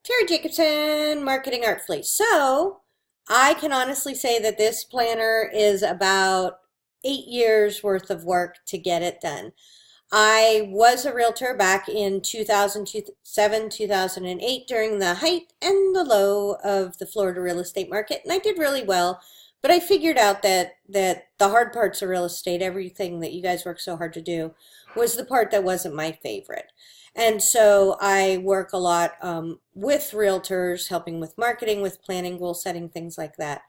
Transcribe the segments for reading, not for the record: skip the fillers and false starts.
Terry Jacobson, Marketing Artfully. So, I can honestly say that this planner is about 8 years worth of work to get it done. I was a realtor back in 2007, 2008 during the height and the low of the Florida real estate market, and I did really well. But I figured out that the hard parts of real estate, everything that you guys work so hard to do, was the part that wasn't my favorite. And so I work a lot with realtors, helping with marketing, with planning, goal setting, things like that.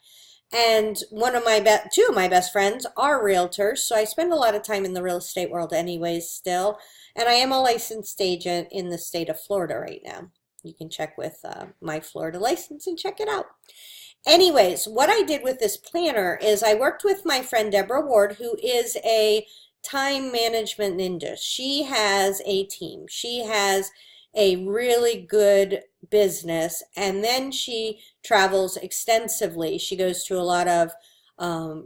And two of my best friends are realtors, so I spend a lot of time in the real estate world anyways still. And I am a licensed agent in the state of Florida right now. You can check with my Florida license and check it out. Anyways, what I did with this planner is I worked with my friend Deborah Ward, who is a time management ninja. She has a team. She has a really good business, and then she travels extensively. She goes to a lot of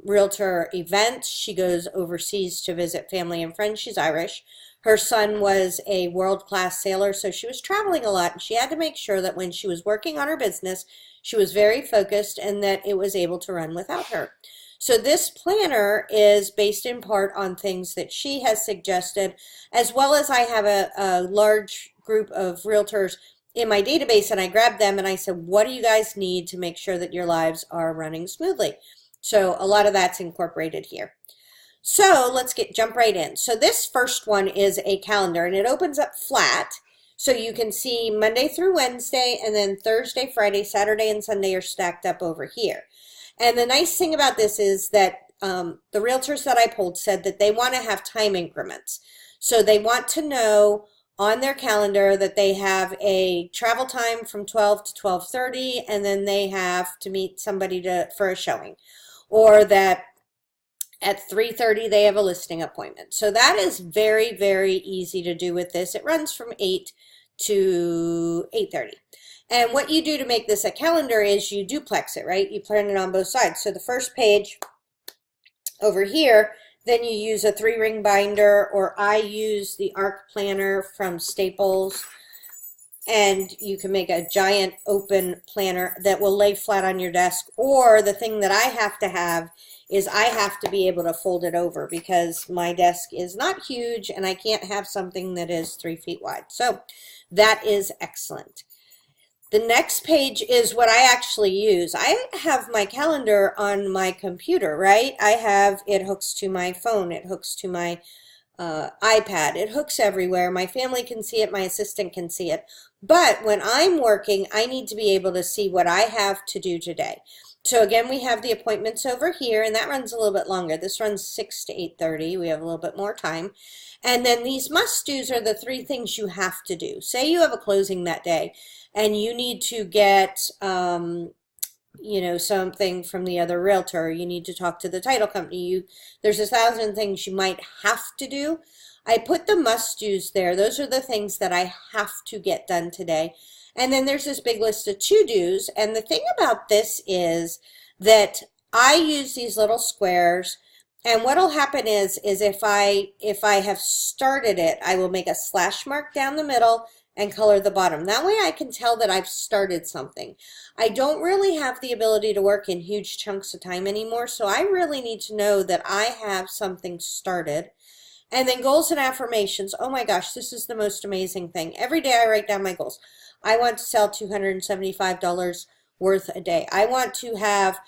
realtor events. She goes overseas to visit family and friends. She's Irish. Her son was a world-class sailor, so she was traveling a lot, and she had to make sure that when she was working on her business, she was very focused and that it was able to run without her. So this planner is based in part on things that she has suggested, as well as I have a large group of realtors in my database, and I grabbed them and I said, what do you guys need to make sure that your lives are running smoothly? So a lot of that's incorporated here. So let's jump right in. So this first one is a calendar, and it opens up flat. So you can see Monday through Wednesday, and then Thursday, Friday, Saturday, and Sunday are stacked up over here. And the nice thing about this is that the realtors that I polled said that they want to have time increments. So they want to know on their calendar that they have a travel time from 12 to 12:30, and then they have to meet somebody for a showing, or that at 3:30 they have a listing appointment. So that is very, very easy to do with this. It runs from 8 to 8:30. And what you do to make this a calendar is you duplex it, right? You plan it on both sides. So the first page over here, then you use a 3-ring binder, or I use the Arc Planner from Staples. And you can make a giant open planner that will lay flat on your desk. Or the thing that I have to have is I have to be able to fold it over, because my desk is not huge and I can't have something that is 3 feet wide. So that is excellent. The next page is what I actually use. I have my calendar on my computer, right? It hooks to my phone, it hooks to my iPad, it hooks everywhere. My family can see it, my assistant can see it. But when I'm working, I need to be able to see what I have to do today. So again, we have the appointments over here, and that runs a little bit longer. This runs 6 to 8:30. We have a little bit more time. And then these must-dos are the 3 things you have to do. Say you have a closing that day, and you need to get something from the other realtor. You need to talk to the title company. There's 1,000 things you might have to do. I put the must-dos there. Those are the things that I have to get done today. And then there's this big list of to-dos. And the thing about this is that I use these little squares. And what'll happen is if I have started it, I will make a slash mark down the middle and color the bottom. That way I can tell that I've started something. I don't really have the ability to work in huge chunks of time anymore, so I really need to know that I have something started. And then goals and affirmations. Oh my gosh, this is the most amazing thing. Every day I write down my goals. I want to sell $275 worth a day. I want to have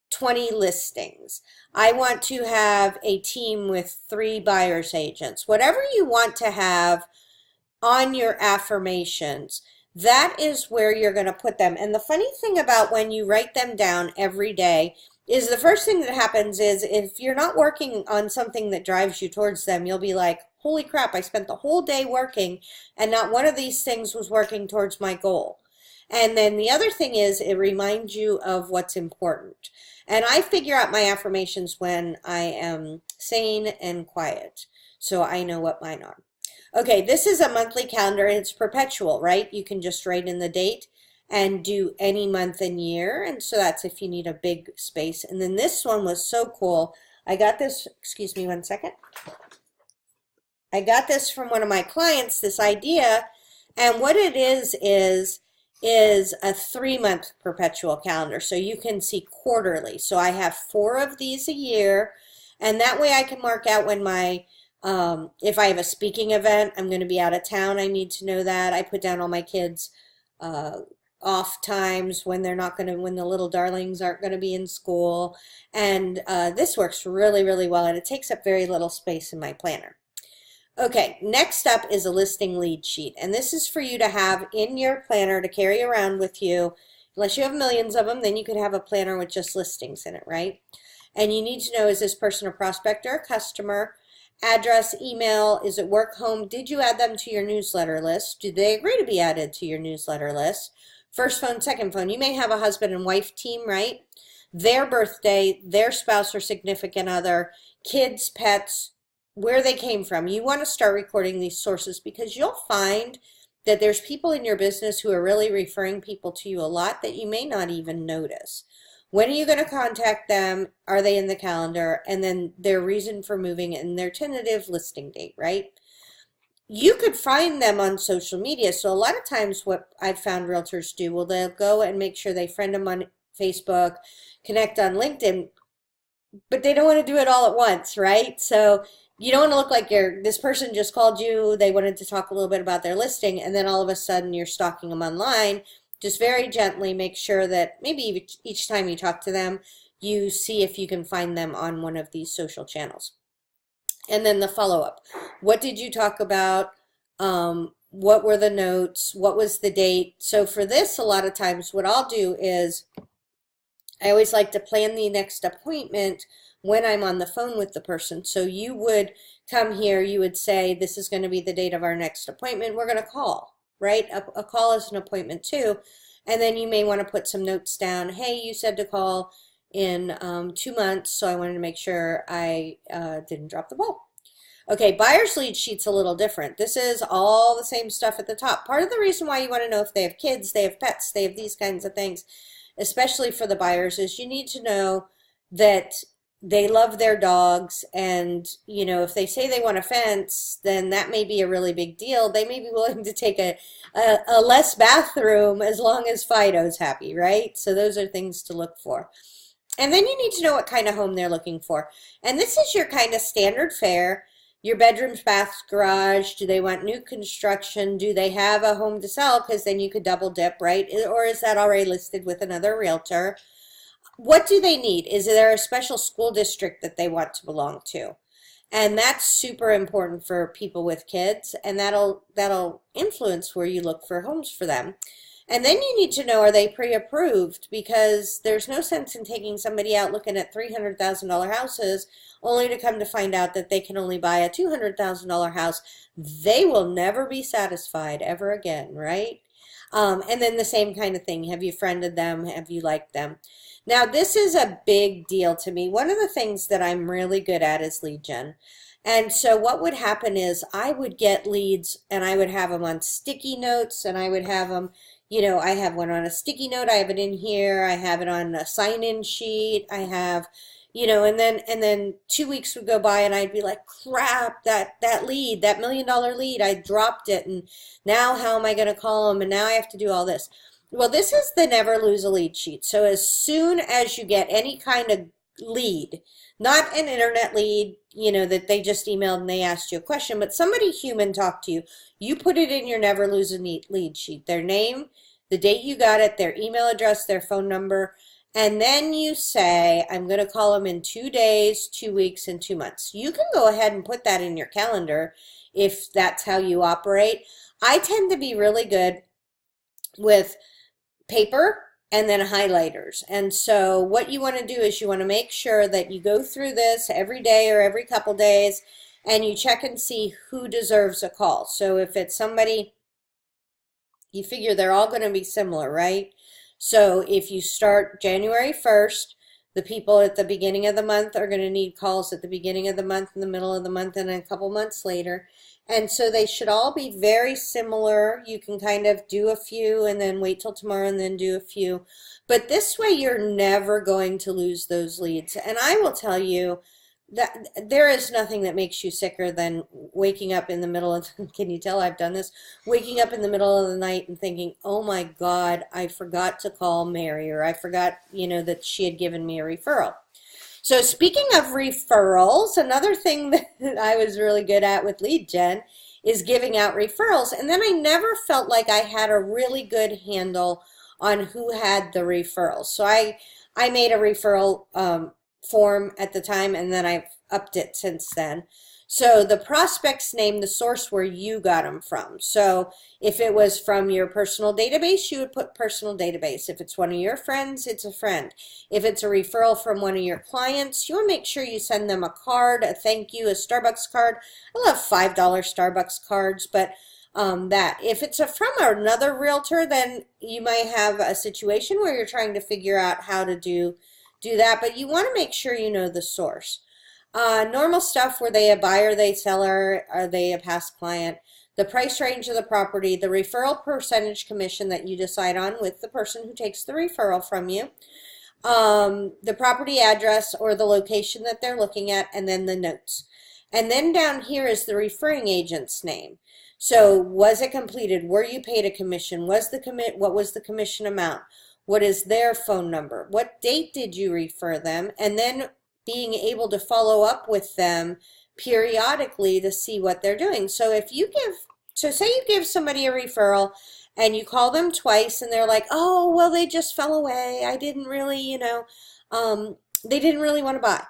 20 listings. I want to have a team with 3 buyer's agents. Whatever you want to have on your affirmations, that is where you're going to put them. And the funny thing about when you write them down every day is the first thing that happens is if you're not working on something that drives you towards them, you'll be like, holy crap, I spent the whole day working and not one of these things was working towards my goal. And then the other thing is it reminds you of what's important. And I figure out my affirmations when I am sane and quiet, so I know what mine are. Okay, this is a monthly calendar, and it's perpetual, right? You can just write in the date and do any month and year, and so that's if you need a big space. And then this one was so cool. I got this, excuse me one second. I got this from one of my clients, this idea, and what it is is a 3 month perpetual calendar. So you can see quarterly. So I have 4 of these a year. And that way I can mark out when if I have a speaking event, I'm going to be out of town. I need to know that. I put down all my kids' uh, off times when they're not going to, when the little darlings aren't going to be in school. And this works really, really well. And it takes up very little space in my planner. Okay, next up is a listing lead sheet. And this is for you to have in your planner to carry around with you. Unless you have millions of them, then you could have a planner with just listings in it, right? And you need to know, is this person a prospect or a customer? Address, email, is it work, home? Did you add them to your newsletter list? Did they agree to be added to your newsletter list? First phone, second phone. You may have a husband and wife team, right? Their birthday, their spouse or significant other, kids, pets, where they came from. You want to start recording these sources because you'll find that there's people in your business who are really referring people to you a lot that you may not even notice. When are you going to contact them? Are they in the calendar? And then their reason for moving and their tentative listing date, right? You could find them on social media. So a lot of times what I've found realtors do, well, they'll go and make sure they friend them on Facebook, connect on LinkedIn, but they don't want to do it all at once, right? So you don't want to look like this person just called you, they wanted to talk a little bit about their listing, and then all of a sudden you're stalking them online. Just very gently make sure that maybe each time you talk to them, you see if you can find them on one of these social channels. And then the follow-up. What did you talk about? What were the notes? What was the date? So for this, a lot of times what I'll do is I always like to plan the next appointment when I'm on the phone with the person. So you would come here, you would say, this is going to be the date of our next appointment. We're going to call, right? A call is an appointment too. And then you may want to put some notes down. Hey, you said to call in 2 months, so I wanted to make sure I didn't drop the ball. Okay, buyer's lead sheet's a little different. This is all the same stuff at the top. Part of the reason why you want to know if they have kids, they have pets, they have these kinds of things, especially for the buyers, is you need to know that they love their dogs, and if they say they want a fence, then that may be a really big deal. They may be willing to take a less bathroom as long as Fido's happy, right? So those are things to look for. And then you need to know what kind of home they're looking for. And this is your kind of standard fare. Your bedrooms, baths, garage. Do they want new construction? Do they have a home to sell? Because then you could double dip, right? Or is that already listed with another realtor? What do they need? Is there a special school district that they want to belong to? And that's super important for people with kids, and that'll influence where you look for homes for them. And then you need to know, are they pre-approved? Because there's no sense in taking somebody out looking at $300,000 houses only to come to find out that they can only buy a $200,000 house. They will never be satisfied ever again, right? And then the same kind of thing. Have you friended them? Have you liked them? Now, this is a big deal to me. One of the things that I'm really good at is lead gen. And so what would happen is I would get leads and I would have them on sticky notes, and I would have them, I have one on a sticky note, I have it in here, I have it on a sign-in sheet, I have, and then 2 weeks would go by and I'd be like, crap, that lead, that $1 million lead, I dropped it, and now how am I going to call them, and now I have to do all this. Well, this is the never lose a lead sheet. So as soon as you get any kind of lead, not an internet lead, that they just emailed and they asked you a question, but somebody human talked to you, you put it in your never lose a lead sheet, their name, the date you got it, their email address, their phone number, and then you say, I'm going to call them in 2 days, 2 weeks, and 2 months. You can go ahead and put that in your calendar if that's how you operate. I tend to be really good with paper and then highlighters. And so what you want to do is you want to make sure that you go through this every day or every couple days and you check and see who deserves a call. So if it's somebody, you figure they're all going to be similar, right? So if you start January 1st, the people at the beginning of the month are going to need calls at the beginning of the month, in the middle of the month, and then a couple months later. And so they should all be very similar. You can kind of do a few and then wait till tomorrow and then do a few. But this way you're never going to lose those leads. And I will tell you, that there is nothing that makes you sicker than waking up in the middle of, can you tell I've done this? Waking up in the middle of the night and thinking, "Oh my God, I forgot to call Mary," or I forgot, that she had given me a referral. So speaking of referrals, another thing that I was really good at with lead gen is giving out referrals. And then I never felt like I had a really good handle on who had the referrals. So I made a referral form at the time, and then I've upped it since then. So the prospects name the source where you got them from. So if it was from your personal database, you would put personal database. If it's one of your friends, it's a friend. If it's a referral from one of your clients, you want to make sure you send them a card, a thank you, a Starbucks card. I love $5 Starbucks cards, but that. If it's from another realtor, then you might have a situation where you're trying to figure out how to do that, but you want to make sure you know the source. Normal stuff, were they a buyer, they seller, are they a past client? The price range of the property, the referral percentage commission that you decide on with the person who takes the referral from you, the property address or the location that they're looking at, and then the notes. And then down here is the referring agent's name. So was it completed? Were you paid a commission? What was the commission amount? What is their phone number? What date did you refer them? And then being able to follow up with them periodically to see what they're doing. So say you give somebody a referral and you call them twice and they're like, "Oh, well, they just fell away. I didn't really, they didn't really want to buy."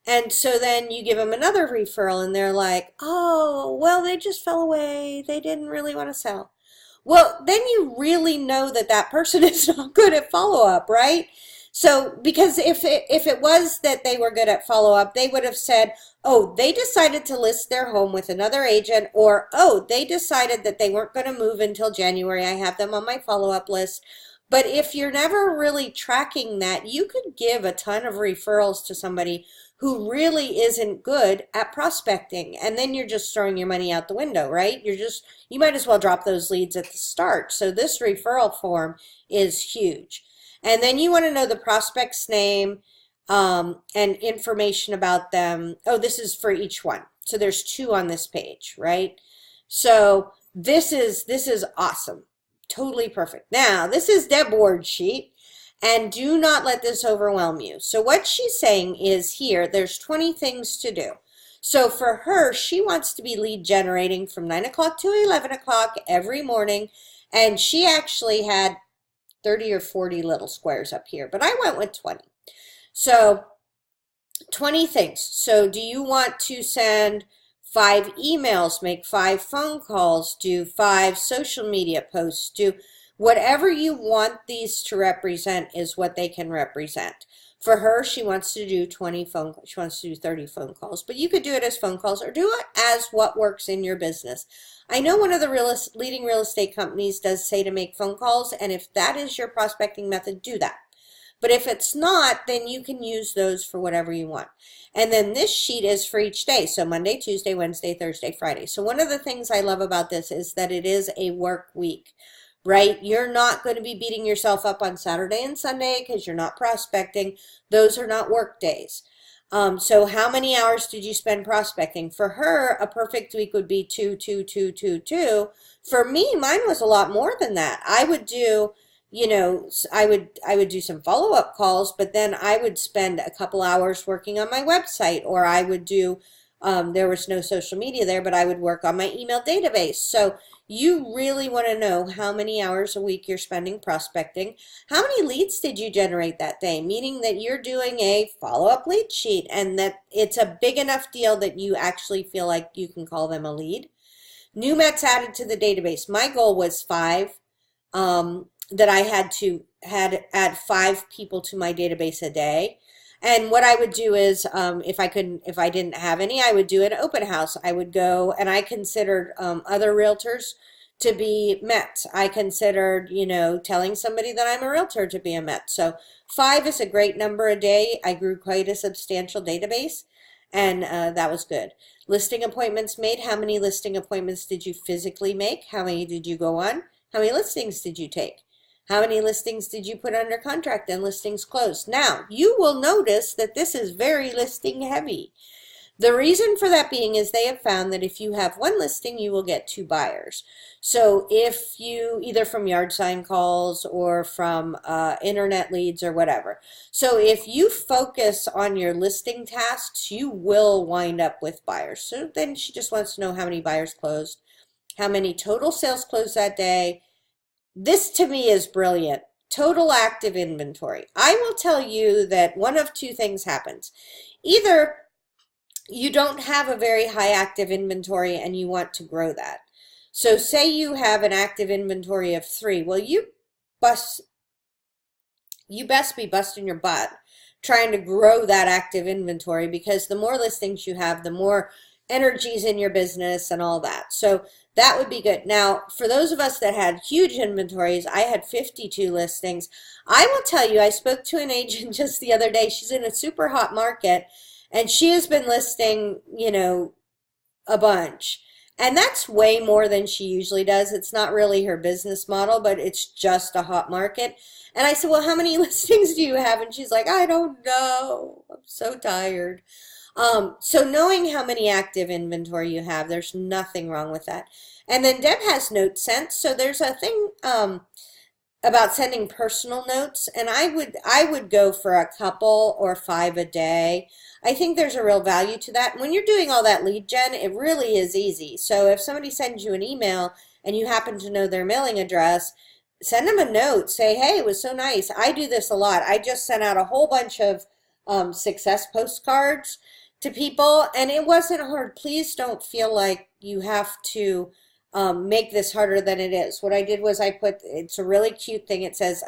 And so then you give them another referral and they're like, "Oh, well, they just fell away. They didn't really want to sell." Well, then you really know that that person is not good at follow-up, right? So, because if it was that they were good at follow-up, they would have said, "Oh, they decided to list their home with another agent," or, "Oh, they decided that they weren't going to move until January. I have them on my follow-up list." But if you're never really tracking that, you could give a ton of referrals to somebody who really isn't good at prospecting. And then you're just throwing your money out the window, right? You might as well drop those leads at the start. So this referral form is huge. And then you want to know the prospect's name and information about them. Oh, this is for each one. So there's 2 on this page, right? So this is awesome. Totally perfect. Now, this is Deb Ward's sheet, and do not let this overwhelm you. So what she's saying is here, there's 20 things to do. So for her, she wants to be lead generating from 9 o'clock to 11 o'clock every morning, and she actually had 30 or 40 little squares up here, but I went with 20. So 20 things. So do you want to send 5 emails, make 5 phone calls, do 5 social media posts, do whatever you want these to represent is what they can represent. For her, she wants to do 20 phone calls. She wants to do 30 phone calls, but you could do it as phone calls or do it as what works in your business. I know one of the leading real estate companies does say to make phone calls, and if that is your prospecting method, do that. But if it's not, then you can use those for whatever you want. And then this sheet is for each day. So Monday, Tuesday, Wednesday, Thursday, Friday. So one of the things I love about this is that it is a work week, right? You're not going to be beating yourself up on Saturday and Sunday because you're not prospecting. Those are not work days. So how many hours did you spend prospecting? For her, a perfect week would be 2, 2, 2, 2, 2. For me, mine was a lot more than that. I would do, I would do some follow-up calls, but then I would spend a couple hours working on my website, or I would do, there was no social media there, but I would work on my email database. So you really want to know how many hours a week you're spending prospecting. How many leads did you generate that day? Meaning that you're doing a follow-up lead sheet and that it's a big enough deal that you actually feel like you can call them a lead. New Mets added to the database. My goal was 5, that I had add 5 people to my database a day. And what I would do is, if I didn't have any, I would do an open house. I would go, and I considered other realtors to be Mets. I considered, telling somebody that I'm a realtor to be a Met. So 5 is a great number a day. I grew quite a substantial database, and that was good. Listing appointments made. How many listing appointments did you physically make? How many did you go on? How many listings did you take? How many listings did you put under contract and listings closed? Now, you will notice that this is very listing heavy. The reason for that being is they have found that if you have one listing, you will get two buyers. So if you, either from yard sign calls or from internet leads or whatever. So if you focus on your listing tasks, you will wind up with buyers. So then she just wants to know how many buyers closed, how many total sales closed that day. This to me is brilliant. Total active inventory. I will tell you that one of two things happens. Either you don't have a very high active inventory and you want to grow that. So say you have an active inventory of 3. Well, bust you best be busting your butt trying to grow that active inventory, because the more listings you have, the more energies in your business and all that. So that would be good. Now, for those of us that had huge inventories, I had 52 listings. I will tell you, I spoke to an agent just the other day. She's in a super hot market and she has been listing, a bunch. And that's way more than she usually does. It's not really her business model, but it's just a hot market. And I said, well, how many listings do you have? And she's like, I don't know. I'm so tired. So knowing how many active inventory you have, there's nothing wrong with that. And then Deb has notes sent. So there's a thing about sending personal notes, and I would go for a couple or 5 a day. I think there's a real value to that. When you're doing all that lead gen, it really is easy. So if somebody sends you an email and you happen to know their mailing address, send them a note. Say, hey, it was so nice. I do this a lot. I just sent out a whole bunch of success postcards to people, and it wasn't hard. Please don't feel like you have to make this harder than it is. What I did was it's a really cute thing. It says,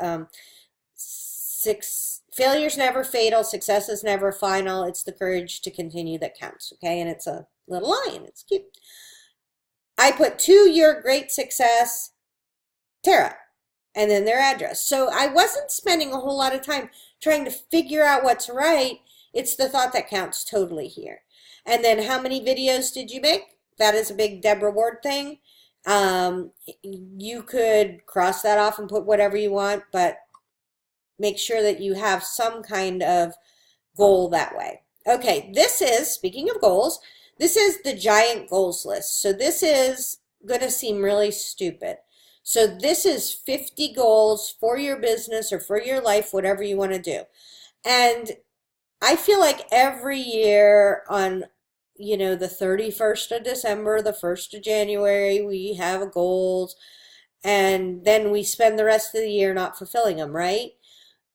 failure's never fatal, success is never final. It's the courage to continue that counts. Okay, and it's a little lion. It's cute. I put to your great success, Tara, and then their address. So I wasn't spending a whole lot of time trying to figure out what's right. It's the thought that counts totally here. And then how many videos did you make? That is a big Deb reward thing. You could cross that off and put whatever you want, but make sure that you have some kind of goal that way. Okay, speaking of goals, this is the giant goals list. So this is going to seem really stupid. So this is 50 goals for your business or for your life, whatever you want to do. And I feel like every year on the 31st of December, the 1st of January, we have goals, and then we spend the rest of the year not fulfilling them, right?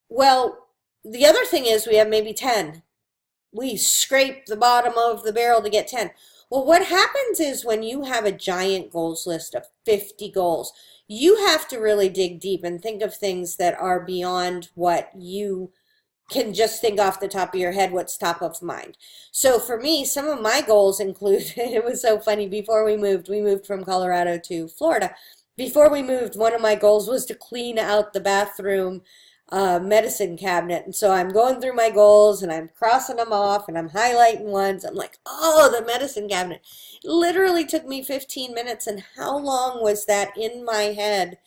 Well, the other thing is we have maybe 10. We scrape the bottom of the barrel to get 10. Well, what happens is when you have a giant goals list of 50 goals, you have to really dig deep and think of things that are beyond what you can just think off the top of your head what's top of mind. So for me, some of my goals include, it was so funny, before we moved from Colorado to Florida. Before we moved, one of my goals was to clean out the bathroom medicine cabinet. And so I'm going through my goals and I'm crossing them off and I'm highlighting ones. I'm like, oh, the medicine cabinet. It literally took me 15 minutes. And how long was that in my head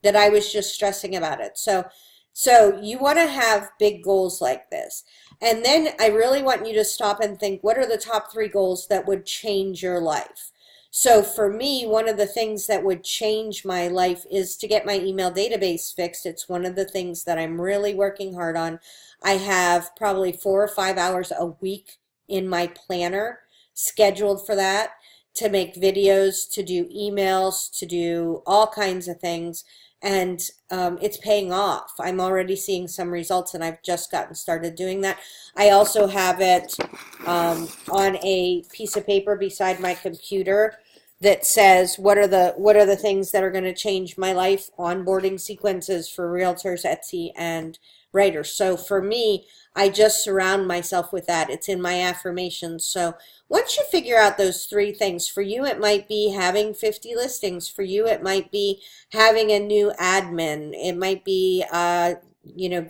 that I was just stressing about it? So you want to have big goals like this. And then I really want you to stop and think, what are the top 3 goals that would change your life? So for me, one of the things that would change my life is to get my email database fixed. It's one of the things that I'm really working hard on. I have probably 4 or 5 hours a week in my planner scheduled for that, to make videos, to do emails, to do all kinds of things. And it's paying off. I'm already seeing some results, and I've just gotten started doing that. I also have it on a piece of paper beside my computer that says what are the things that are going to change my life, onboarding sequences for realtors, Etsy, and writers. So for me, I just surround myself with that. It's in my affirmations. So once you figure out those 3 things, for you it might be having 50 listings. For you it might be having a new admin. It might be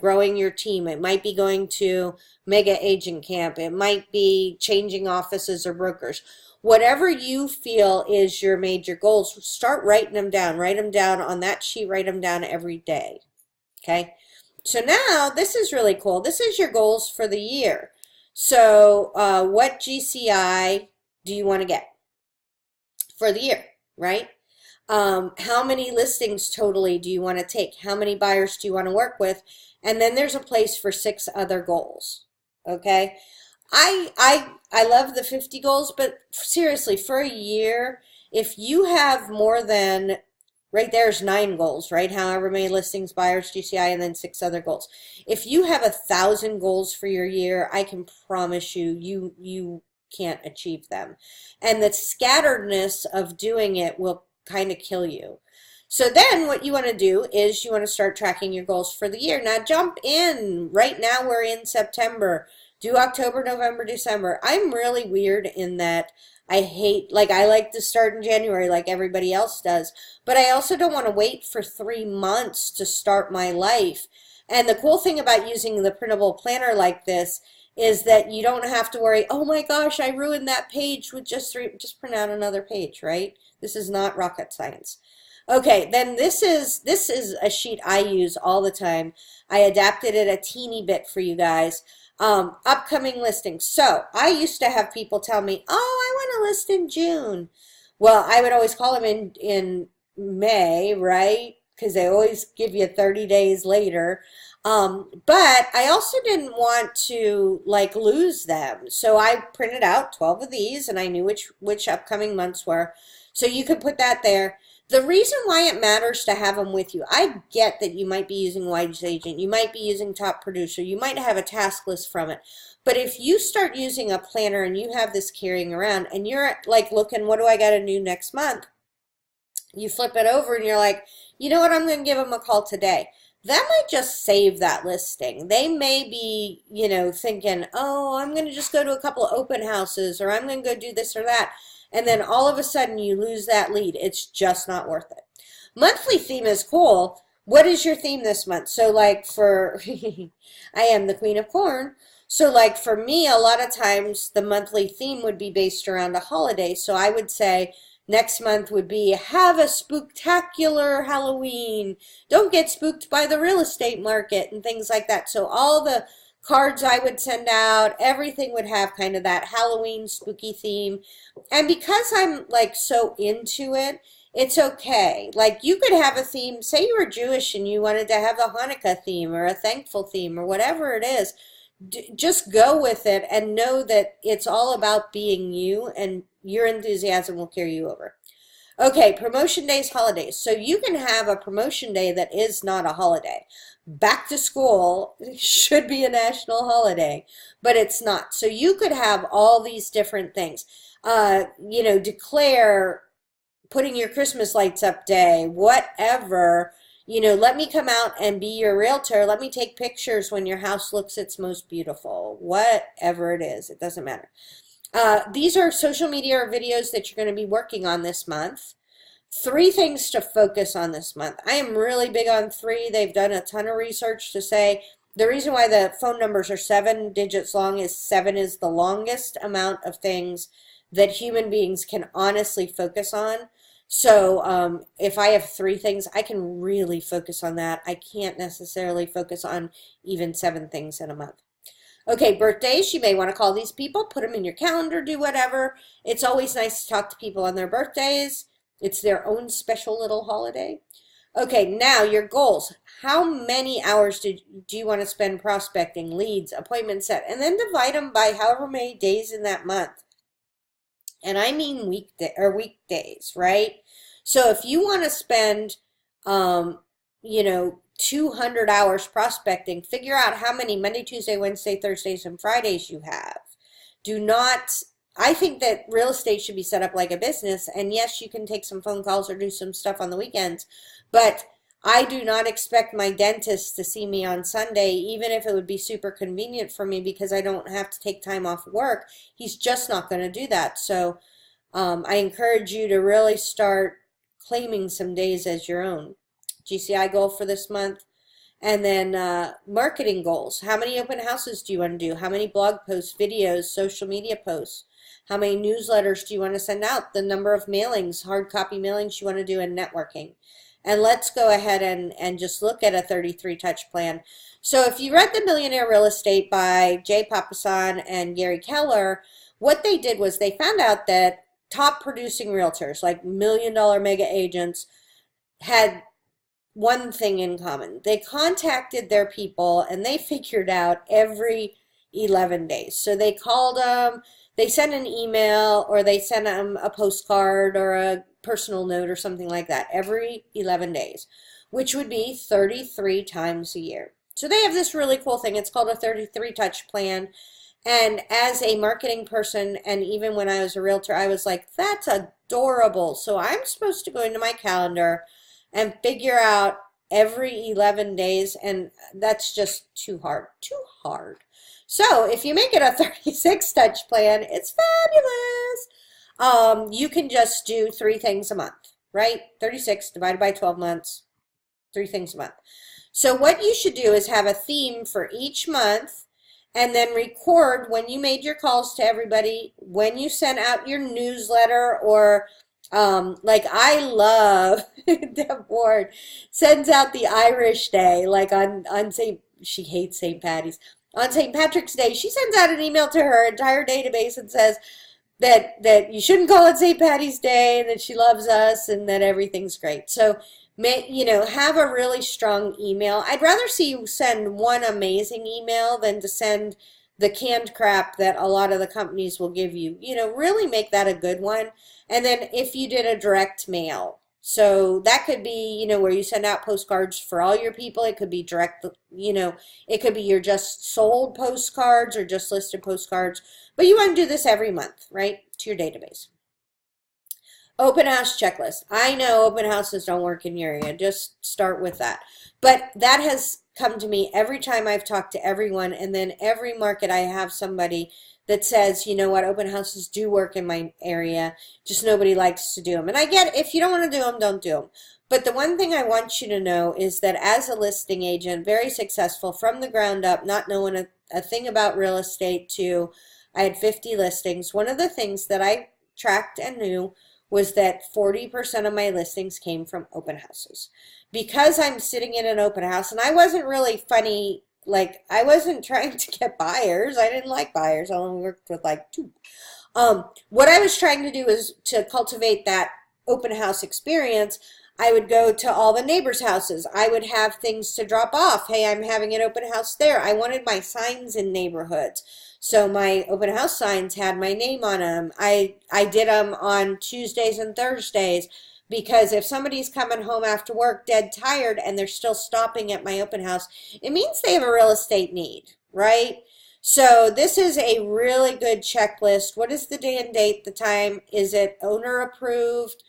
growing your team. It might be going to mega agent camp. It might be changing offices or brokers. Whatever you feel is your major goals, start writing them down. Write them down on that sheet. Write them down every day. Okay? So now this is really cool. This is your goals for the year. So, what GCI do you want to get for the year, right? How many listings totally do you want to take? How many buyers do you want to work with? And then there's a place for 6 other goals. Okay. I love the 50 goals, but seriously, for a year, if you have more than, right there's 9 goals, right? However many listings, buyers, GCI, and then 6 other goals. If you have 1,000 goals for your year, I can promise you, you can't achieve them. And the scatteredness of doing it will kind of kill you. So then what you want to do is you want to start tracking your goals for the year. Now jump in. Right now we're in September. Do October, November, December. I'm really weird in that I hate, like I like to start in January like everybody else does, but I also don't want to wait for 3 months to start my life. And the cool thing about using the printable planner like this is that you don't have to worry, oh my gosh, I ruined that page with just print out another page, right? This is not rocket science. Okay, then this is a sheet I use all the time. I adapted it a teeny bit for you guys. Upcoming listings. So I used to have people tell me, "Oh, I want to list in June." Well, I would always call them in May, right? Because they always give you 30 days later. But I also didn't want to like lose them. So I printed out 12 of these and I knew which upcoming months were. So you could put that there. The reason why it matters to have them with you, I get that you might be using Wise Agent, you might be using Top Producer, you might have a task list from it. But if you start using a planner and you have this carrying around and you're like looking, what do I got to do next month? You flip it over and you're like, you know what, I'm going to give them a call today. That might just save that listing. They may be, thinking, oh, I'm going to just go to a couple of open houses or I'm going to go do this or that. And then all of a sudden you lose that lead. It's just not worth it. Monthly theme is cool. What is your theme this month? So like for, I am the queen of corn. So like for me, a lot of times the monthly theme would be based around a holiday. So I would say, next month would be have a spooktacular Halloween. Don't get spooked by the real estate market and things like that. So all the cards I would send out, everything would have kind of that Halloween spooky theme. And because I'm like so into it, it's okay. Like you could have a theme, say you were Jewish and you wanted to have a Hanukkah theme or a thankful theme or whatever it is. Just go with it and know that it's all about being you and your enthusiasm will carry you over. Okay, promotion days, holidays. So you can have a promotion day that is not a holiday. Back to school should be a national holiday, but it's not. So you could have all these different things. Declare putting your Christmas lights up day, whatever. Let me come out and be your realtor. Let me take pictures when your house looks its most beautiful. Whatever it is, it doesn't matter. These are social media or videos that you're going to be working on this month. 3 things to focus on this month. I am really big on 3. They've done a ton of research to say the reason why the phone numbers are 7 digits long is 7 is the longest amount of things that human beings can honestly focus on. So if I have 3 things, I can really focus on that. I can't necessarily focus on even 7 things in a month. Okay, birthdays, you may want to call these people, put them in your calendar, do whatever. It's always nice to talk to people on their birthdays. It's their own special little holiday. Okay, now your goals. How many hours do you want to spend prospecting, leads, appointment set, and then divide them by however many days in that month. And I mean weekdays, right? So if you want to spend, 200 hours prospecting, figure out how many Monday, Tuesday, Wednesday, Thursdays, and Fridays you have. Do not, I think that real estate should be set up like a business, and yes, you can take some phone calls or do some stuff on the weekends, but I do not expect my dentist to see me on Sunday, even if it would be super convenient for me because I don't have to take time off work. He's just not going to do that. So I encourage you to really start claiming some days as your own. GCI goal for this month. And then marketing goals. How many open houses do you want to do? How many blog posts, videos, social media posts? How many newsletters do you want to send out? The number of mailings, hard copy mailings you want to do, and networking. And let's go ahead and just look at a 33 touch plan. So if you read The Millionaire Real Estate by Jay Papasan and Gary Keller, what they did was they found out that top producing realtors, like $1 million mega agents, had one thing in common. They contacted their people and they figured out every 11 days. So they called them, they sent an email, or they sent them a postcard or a personal note or something like that every 11 days, which would be 33 times a year. So they have this really cool thing. It's called a 33 touch plan. And as a marketing person, and even when I was a realtor, I was like, that's adorable. So I'm supposed to go into my calendar and figure out every 11 days, and that's just too hard, too hard. So if you make it a 36 touch plan, it's fabulous. You can just do 3 things a month, right? 36 divided by 12 months, 3 things a month. So what you should do is have a theme for each month, and then record when you made your calls to everybody, when you sent out your newsletter, or like I love Deb Ward sends out the Irish Day, like on she hates St. Patty's. On St. Patrick's Day, she sends out an email to her entire database and says that you shouldn't call it St. Patty's Day, and that she loves us, and that everything's great. So have a really strong email. I'd rather see you send one amazing email than to send the canned crap that a lot of the companies will give you. Really make that a good one. And then if you did a direct mail, so that could be, where you send out postcards for all your people. It could be direct, it could be your just sold postcards or just listed postcards. But you want to do this every month, right, to your database. Open house checklist. I know open houses don't work in your area. Just start with that. But that has come to me every time I've talked to everyone, and then every market I have somebody that says, you know what, open houses do work in my area, just nobody likes to do them. And I get, if you don't want to do them, don't do them. But the one thing I want you to know is that as a listing agent, very successful from the ground up, not knowing a thing about real estate, to I had 50 listings. One of the things that I tracked and knew was that 40% of my listings came from open houses. Because I'm sitting in an open house, and I wasn't really funny, like I wasn't trying to get buyers. I didn't like buyers. I only worked with like 2. What I was trying to do is to cultivate that open house experience. I would go to all the neighbors' houses. I would have things to drop off. Hey, I'm having an open house there. I wanted my signs in neighborhoods. So my open house signs had my name on them. I did them on Tuesdays and Thursdays, because if somebody's coming home after work dead tired and they're still stopping at my open house, it means they have a real estate need, right? So this is a really good checklist. What is the day and date, the time? Is it owner approved?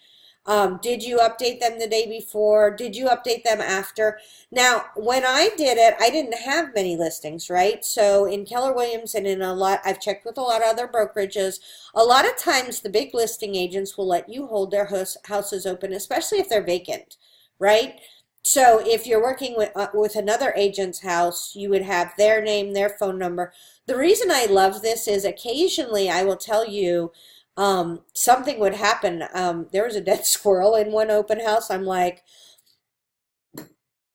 Did you update them the day before? Did you update them after? Now, when I did it, I didn't have many listings, right? So in Keller Williams and in a lot, I've checked with a lot of other brokerages, a lot of times the big listing agents will let you hold their houses open, especially if they're vacant, right? So if you're working with another agent's house, you would have their name, their phone number. The reason I love this is occasionally I will tell you, something would happen. There was a dead squirrel in one open house. I'm like,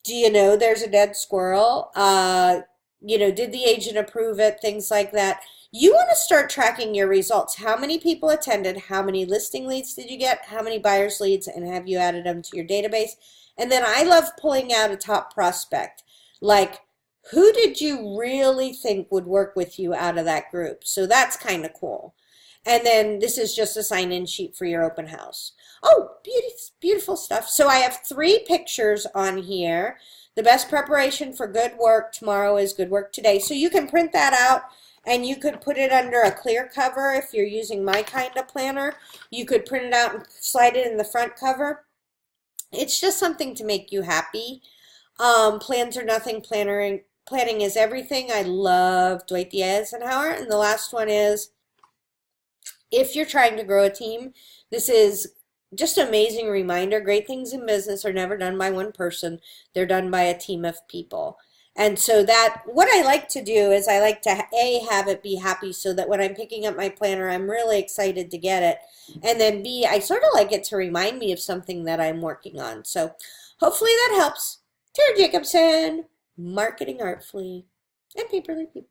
do you know there's a dead squirrel? Did the agent approve it? Things like that. You want to start tracking your results. How many people attended? How many listing leads did you get? How many buyers leads? And have you added them to your database? And then I love pulling out a top prospect. Like, who did you really think would work with you out of that group? So that's kind of cool. And then this is just a sign-in sheet for your open house. Oh, beautiful stuff. So I have 3 pictures on here. The best preparation for good work tomorrow is good work today. So you can print that out, and you could put it under a clear cover if you're using my kind of planner. You could print it out and slide it in the front cover. It's just something to make you happy. Plans are nothing, planning is everything. I love Dwight D. Eisenhower. And the last one is, if you're trying to grow a team, this is just an amazing reminder. Great things in business are never done by one person. They're done by a team of people. And so that, what I like to do is I like to, A, have it be happy so that when I'm picking up my planner, I'm really excited to get it. And then B, I sort of like it to remind me of something that I'm working on. So, Hopefully that helps. Tara Jacobson, Marketing Artfully and Paperly People.